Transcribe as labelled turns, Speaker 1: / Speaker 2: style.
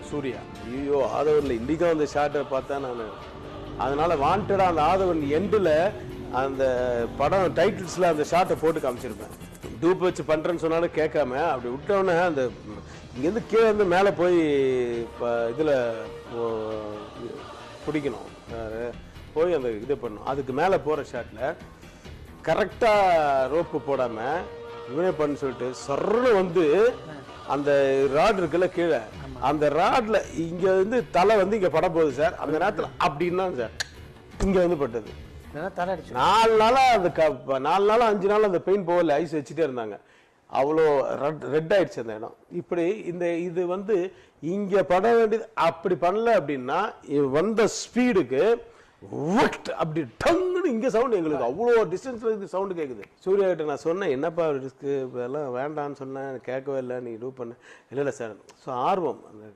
Speaker 1: சூர்யா ஐயோ ஆதவன்ல இன்னைக்கும் அந்த ஷாட்டை பார்த்தா நான் அதனால வாண்டடா அந்த ஆதவன் எண்டில் அந்த படம் டைட்டில்ஸில் அந்த ஷாட்டை போட்டு காமிச்சிருப்பேன். டூப் வச்சு பண்ணுறேன்னு சொன்னாலும் கேட்காம அப்படி விட்டோன்னே அந்த இங்கேருந்து கீழே வந்து மேலே போய் இதில் பிடிக்கணும் போய் அந்த இது பண்ணணும். அதுக்கு மேலே போகிற ஷாட்டில் கரெக்டாக ரோப்பு போடாமல் இவனே பண்ணு சொல்லிட்டு சர்ன்னு வந்து அந்த ராட் இருக்குல்ல கீழே அந்த ராட்ல இங்க வந்து தலை வந்து இங்க பட போகுது சார். அந்த நேரத்தில் அப்படின்னா சார் இங்க வந்து பட்டது. 4 நாளா அந்த 4 நாளா 5 நாள் அந்த பெயின் போகல, ஐஸ் வச்சுட்டே இருந்தாங்க. அவ்வளோ ரெட் ஆயிடுச்சு அந்த இடம். இப்படி இது வந்து இங்க பட வேண்டியது அப்படி பண்ணல அப்படின்னா வந்த ஸ்பீடுக்கு அப்படி டங்குன்னு இங்க சவுண்ட் எங்களுக்கு அவ்வளோ டிஸ்டன்ஸ்ல இருந்து சவுண்டு கேட்குது. சூர்யா கிட்ட நான் சொன்னேன், என்னப்பா ரிஸ்க்கு இதெல்லாம் வேண்டான்னு சொன்னேன், கேட்கவே இல்லை, நீ டூ பண்ண. இல்லை சார். ஸோ ஆர்வம் அந்த